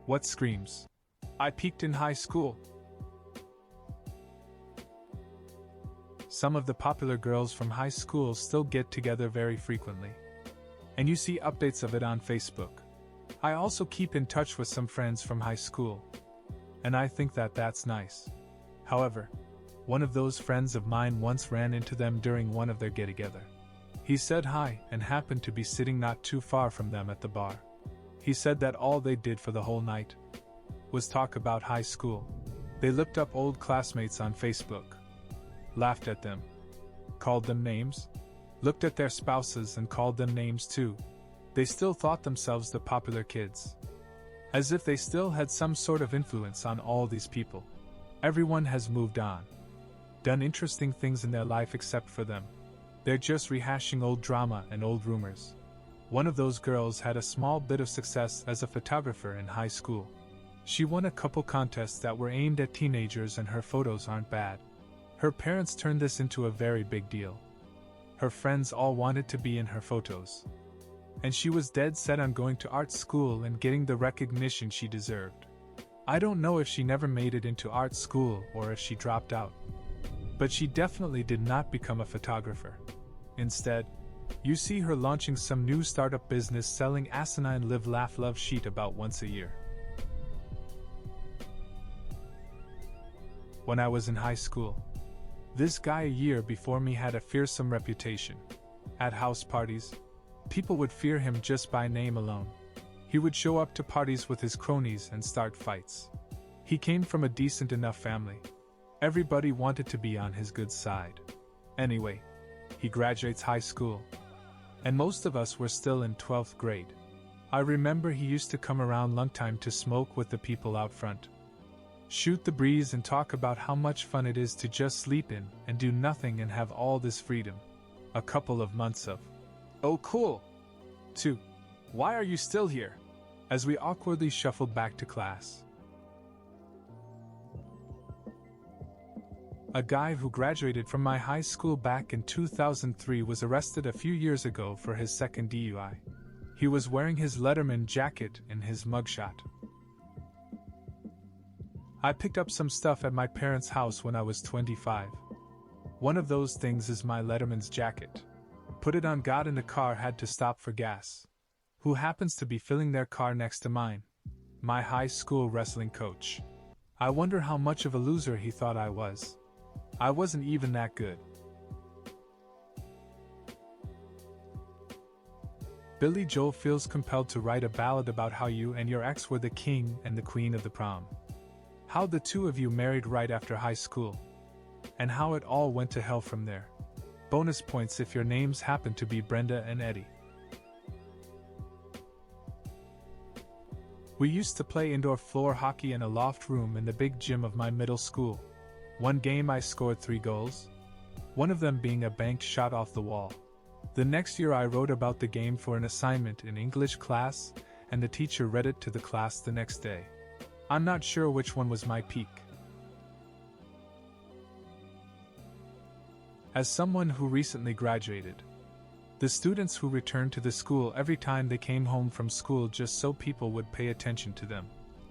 What screams? I peaked in high school. Some of the popular girls from high school still get together very frequently. And you see updates of it on Facebook. I also keep in touch with some friends from high school. And I think that that's nice. However, one of those friends of mine once ran into them during one of their get-together. He said hi and happened to be sitting not too far from them at the bar. He said that all they did for the whole night was talk about high school. They looked up old classmates on Facebook, laughed at them, called them names, looked at their spouses and called them names too. They still thought themselves the popular kids. As if they still had some sort of influence on all these people. Everyone has moved on. Done interesting things in their life except for them. They're just rehashing old drama and old rumors. One of those girls had a small bit of success as a photographer in high school. She won a couple contests that were aimed at teenagers and her photos aren't bad. Her parents turned this into a very big deal. Her friends all wanted to be in her photos. And she was dead set on going to art school and getting the recognition she deserved. I don't know if she never made it into art school or if she dropped out. But she definitely did not become a photographer. Instead, you see her launching some new startup business selling asinine live laugh love sheet about once a year. When I was in high school, this guy a year before me had a fearsome reputation. At house parties, people would fear him just by name alone. He would show up to parties with his cronies and start fights. He came from a decent enough family. Everybody wanted to be on his good side. Anyway, he graduates high school. And most of us were still in 12th grade. I remember he used to come around lunchtime to smoke with the people out front. Shoot the breeze and talk about how much fun it is to just sleep in and do nothing and have all this freedom. A couple of months of, "Oh cool," to, "Why are you still here?" as we awkwardly shuffled back to class. A guy who graduated from my high school back in 2003 was arrested a few years ago for his second DUI. He was wearing his Letterman jacket in his mugshot. I picked up some stuff at my parents' house when I was 25. One of those things is my Letterman's jacket. Put it on, got in the car, had to stop for gas. Who happens to be filling their car next to mine? My high school wrestling coach. I wonder how much of a loser he thought I was. I wasn't even that good. Billy Joel feels compelled to write a ballad about how you and your ex were the king and the queen of the prom. How the two of you married right after high school. And how it all went to hell from there. Bonus points if your names happen to be Brenda and Eddie. We used to play indoor floor hockey in a loft room in the big gym of my middle school. One game I scored 3 goals. One of them being a banked shot off the wall. The next year I wrote about the game for an assignment in English class, and the teacher read it to the class the next day. I'm not sure which one was my peak. As someone who recently graduated, the students who returned to the school every time they came home from school just so people would pay attention to them.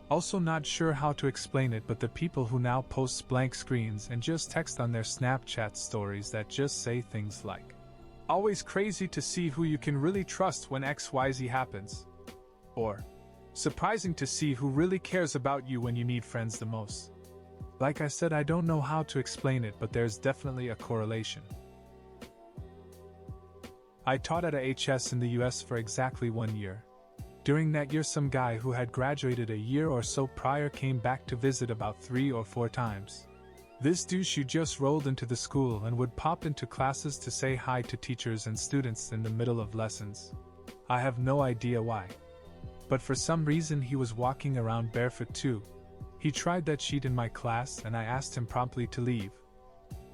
Also not sure how to explain it, but the people who now post blank screens and just text on their Snapchat stories that just say things like, "Always crazy to see who you can really trust when XYZ happens." Or, "Surprising to see who really cares about you when you need friends the most." Like I said, I don't know how to explain it, but there's definitely a correlation. I taught at AHS in the US for exactly 1 year. During that year, some guy who had graduated a year or so prior came back to visit about 3 or 4 times. This douche who just rolled into the school and would pop into classes to say hi to teachers and students in the middle of lessons. I have no idea why. But for some reason he was walking around barefoot too. He tried that sheet in my class and I asked him promptly to leave.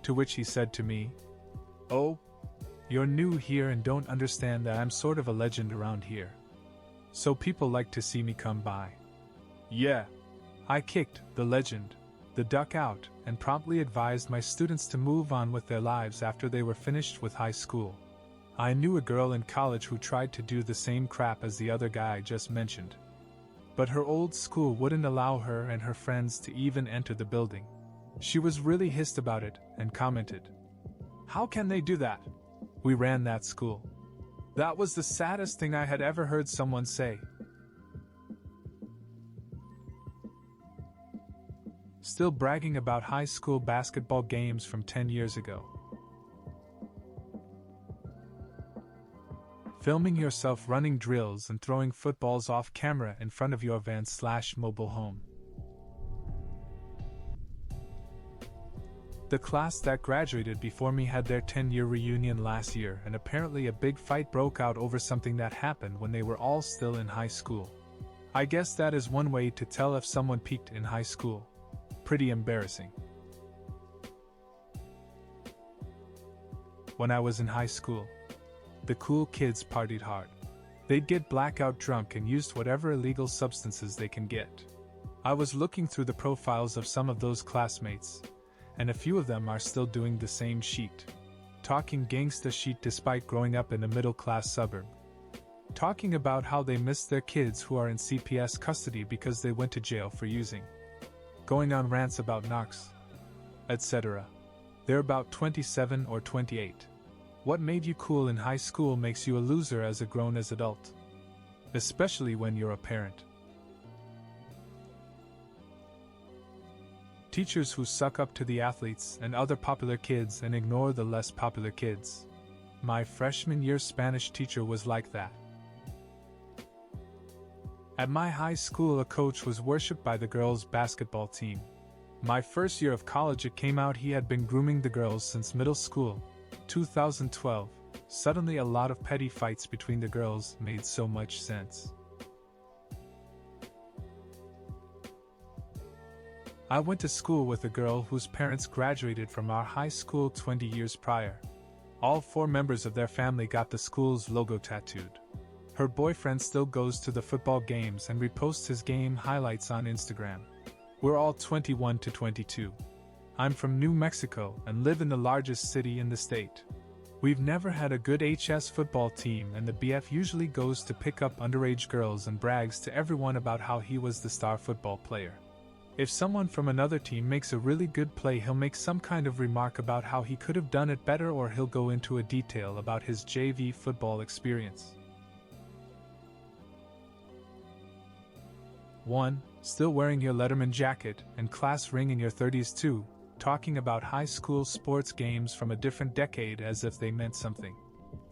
To which he said to me, "Oh, you're new here and don't understand that I'm sort of a legend around here. So people like to see me come by." Yeah. I kicked the legend, the duck out, and promptly advised my students to move on with their lives after they were finished with high school. I knew a girl in college who tried to do the same crap as the other guy I just mentioned. but her old school wouldn't allow her and her friends to even enter the building. She was really hissed about it and commented, "How can they do that? We ran that school." That was the saddest thing I had ever heard someone say. Still bragging about high school basketball games from 10 years ago. Filming yourself running drills and throwing footballs off camera in front of your van/mobile home. The class that graduated before me had their 10-year reunion last year, and apparently a big fight broke out over something that happened when they were all still in high school. I guess that is one way to tell if someone peaked in high school. Pretty embarrassing. When I was in high school, the cool kids partied hard. They'd get blackout drunk and used whatever illegal substances they can get. I was looking through the profiles of some of those classmates, and a few of them are still doing the same shit. Talking gangsta shit despite growing up in a middle-class suburb. Talking about how they miss their kids who are in CPS custody because they went to jail for using. Going on rants about narcs, etc. They're about 27 or 28. What made you cool in high school makes you a loser as a grown-as adult. Especially when you're a parent. Teachers who suck up to the athletes and other popular kids and ignore the less popular kids. My freshman year Spanish teacher was like that. At my high school, a coach was worshipped by the girls' basketball team. My first year of college, it came out he had been grooming the girls since middle school, 2012. Suddenly a lot of petty fights between the girls made so much sense. I went to school with a girl whose parents graduated from our high school 20 years prior. All 4 members of their family got the school's logo tattooed. Her boyfriend still goes to the football games and reposts his game highlights on Instagram. We're all 21 to 22. I'm from New Mexico and live in the largest city in the state. We've never had a good HS football team, and the BF usually goes to pick up underage girls and brags to everyone about how he was the star football player. If someone from another team makes a really good play, he'll make some kind of remark about how he could have done it better, or he'll go into a detail about his JV football experience. 1. Still wearing your Letterman jacket and class ring in your 30s too, talking about high school sports games from a different decade as if they meant something.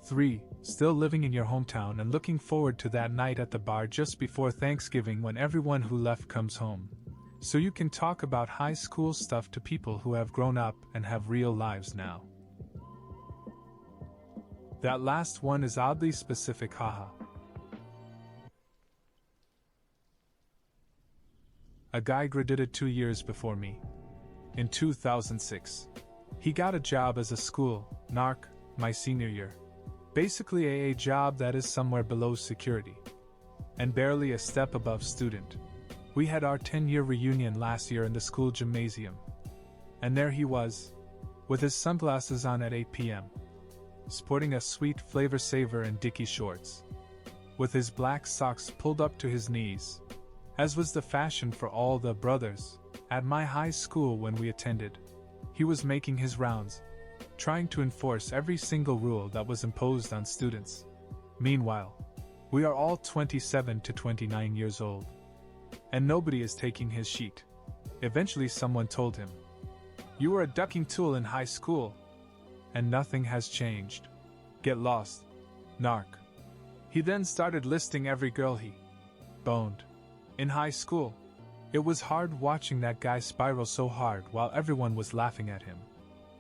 3. Still living in your hometown and looking forward to that night at the bar just before Thanksgiving when everyone who left comes home. So you can talk about high school stuff to people who have grown up and have real lives now. That last one is oddly specific, haha. A guy graduated 2 years before me. In 2006. He got a job as a school narc my senior year. Basically a job that is somewhere below security. And barely a step above student. We had our 10-year reunion last year in the school gymnasium. And there he was, with his sunglasses on at 8 p.m. Sporting a sweet Flavor Saver and Dickie shorts. With his black socks pulled up to his knees. As was the fashion for all the brothers at my high school when we attended. He was making his rounds, trying to enforce every single rule that was imposed on students. Meanwhile, we are all 27 to 29 years old. And nobody is taking his sheet. Eventually someone told him, "You were a ducking tool in high school." And nothing has changed. Get lost. Narc. He then started listing every girl he boned in high school. It was hard watching that guy spiral so hard while everyone was laughing at him.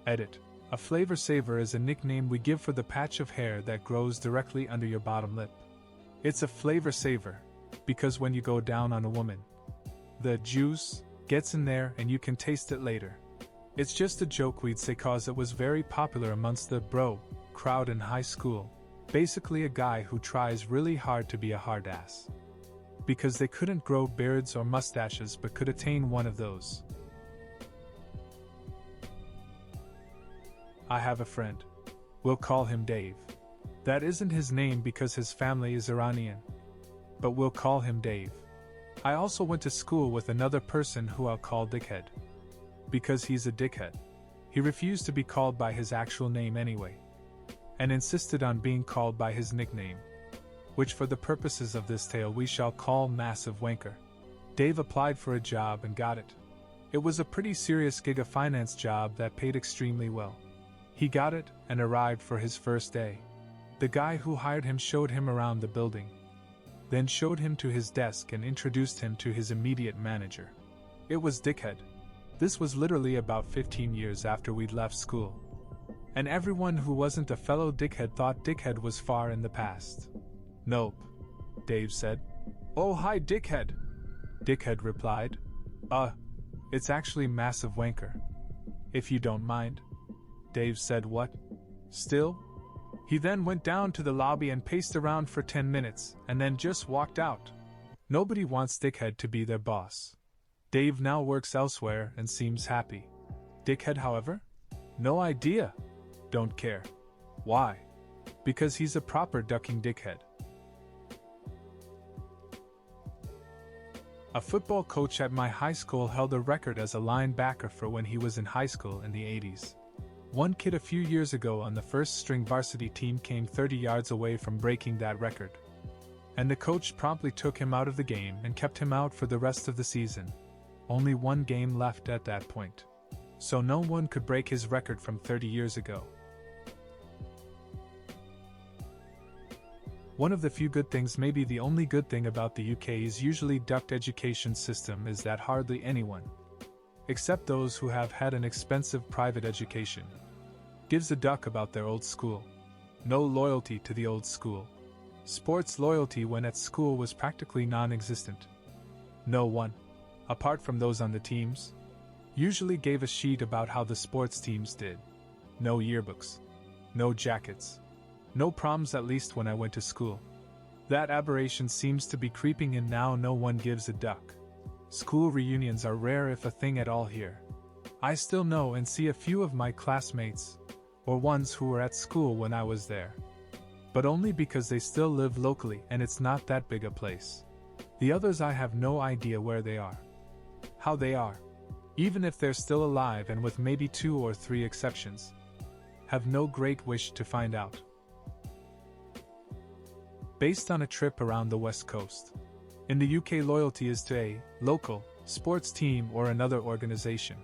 Edit. A flavor saver is a nickname we give for the patch of hair that grows directly under your bottom lip. It's a flavor saver because when you go down on a woman, the juice gets in there and you can taste it later. It's just a joke we'd say cause it was very popular amongst the bro crowd in high school. Basically a guy who tries really hard to be a hard ass. Because they couldn't grow beards or mustaches but could attain one of those. I have a friend. We'll call him Dave. That isn't his name because his family is Iranian. But we'll call him Dave. I also went to school with another person who I'll call Dickhead. Because he's a dickhead. He refused to be called by his actual name anyway, and insisted on being called by his nickname, which for the purposes of this tale we shall call Massive Wanker. Dave applied for a job and got it. It was a pretty serious gig, a finance job that paid extremely well. He got it and arrived for his first day. The guy who hired him showed him around the building, then showed him to his desk and introduced him to his immediate manager. It was Dickhead. This was literally about 15 years after we'd left school. And everyone who wasn't a fellow dickhead thought Dickhead was far in the past. Nope, Dave said. Oh, hi, Dickhead. Dickhead replied. It's actually Massive Wanker. If you don't mind. Dave said. What? Still? He then went down to the lobby and paced around for 10 minutes, and then just walked out. Nobody wants Dickhead to be their boss. Dave now works elsewhere and seems happy. Dickhead, however? No idea. Don't care. Why? Because he's a proper ducking dickhead. A football coach at my high school held a record as a linebacker for when he was in high school in the 80s. One kid a few years ago on the first-string varsity team came 30 yards away from breaking that record. And the coach promptly took him out of the game and kept him out for the rest of the season. Only one game left at that point. So no one could break his record from 30 years ago. One of the few good things, maybe the only good thing about the UK's usually ducked education system is that hardly anyone, except those who have had an expensive private education, gives a duck about their old school. No loyalty to the old school. Sports loyalty when at school was practically non-existent. No one, apart from those on the teams, usually gave a shit about how the sports teams did. No yearbooks. No jackets. No proms, at least when I went to school. That aberration seems to be creeping in now. No one gives a duck. School reunions are rare, if a thing at all, here. I still know and see a few of my classmates, or ones who were at school when I was there. But only because they still live locally and it's not that big a place. The others, I have no idea where they are. How they are. Even if they're still alive, and with maybe 2 or 3 exceptions. Have no great wish to find out. Based on a trip around the West Coast. In the UK, loyalty is to a local sports team or another organization.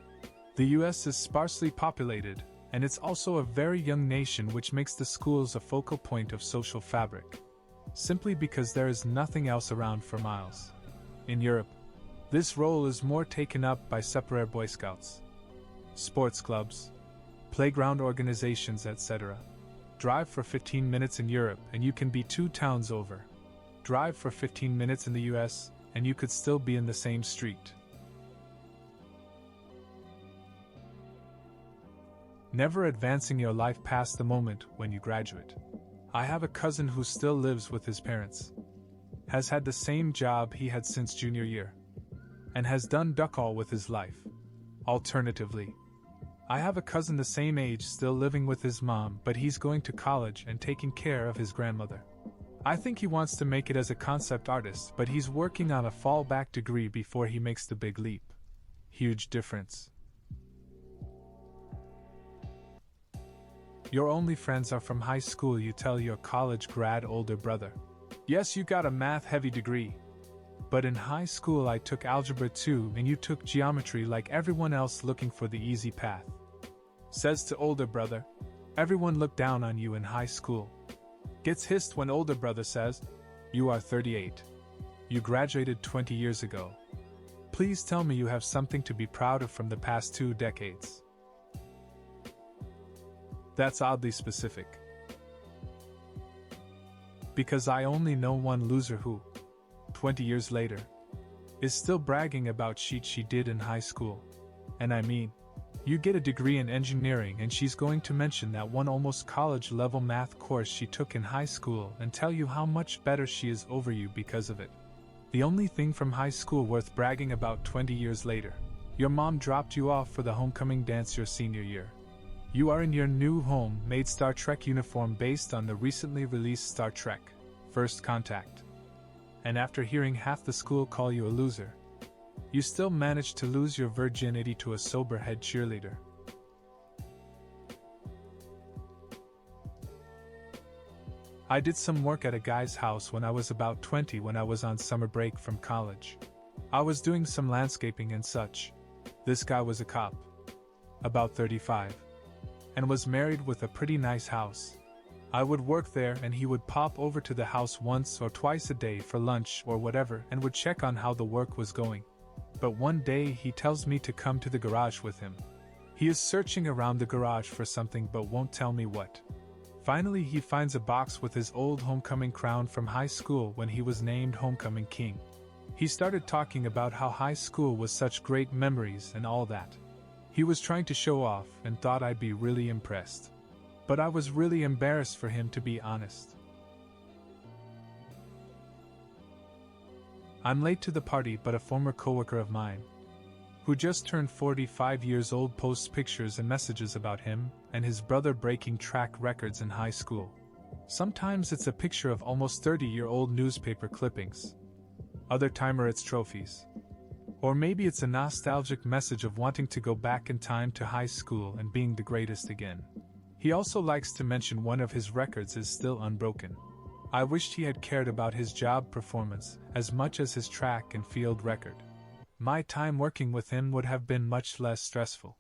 The US is sparsely populated, and it's also a very young nation, which makes the schools a focal point of social fabric. Simply because there is nothing else around for miles. In Europe, this role is more taken up by separate Boy Scouts, sports clubs, playground organizations, etc. Drive for 15 minutes in Europe and you can be 2 towns over. Drive for 15 minutes in the US and you could still be in the same street. Never advancing your life past the moment when you graduate. I have a cousin who still lives with his parents. Has had the same job he had since junior year. And has done duck all with his life. Alternatively, I have a cousin the same age still living with his mom, but he's going to college and taking care of his grandmother. I think he wants to make it as a concept artist, but he's working on a fallback degree before he makes the big leap. Huge difference. Your only friends are from high school, you tell your college grad older brother. Yes, you got a math-heavy degree. But in high school I took Algebra 2 and you took Geometry like everyone else, looking for the easy path. Says to older brother. Everyone looked down on you in high school. Gets hissed when older brother says, you are 38. You graduated 20 years ago. Please tell me you have something to be proud of from the past 2 decades. That's oddly specific. Because I only know one loser who, 20 years later, is still bragging about shit she did in high school. And I mean, you get a degree in engineering and she's going to mention that one almost college-level math course she took in high school and tell you how much better she is over you because of it. The only thing from high school worth bragging about 20 years later. Your mom dropped you off for the homecoming dance your senior year. You are in your new home-made Star Trek uniform based on the recently released Star Trek, First Contact. and after hearing half the school call you a loser, you still managed to lose your virginity to a sober head cheerleader. I did some work at a guy's house when I was about 20 when I was on summer break from college. I was doing some landscaping and such. This guy was a cop, about 35, and was married with a pretty nice house. I would work there and he would pop over to the house once or twice a day for lunch or whatever and would check on how the work was going. But one day he tells me to come to the garage with him. He is searching around the garage for something but won't tell me what. Finally he finds a box with his old homecoming crown from high school when he was named homecoming king. He started talking about how high school was such great memories and all that. He was trying to show off and thought I'd be really impressed. But I was really embarrassed for him, to be honest. I'm late to the party, but a former coworker of mine, who just turned 45 years old, posts pictures and messages about him and his brother breaking track records in high school. Sometimes it's a picture of almost 30-year-old newspaper clippings. Other times it's trophies. Or maybe it's a nostalgic message of wanting to go back in time to high school and being the greatest again. He also likes to mention one of his records is still unbroken. I wished he had cared about his job performance as much as his track and field record. My time working with him would have been much less stressful.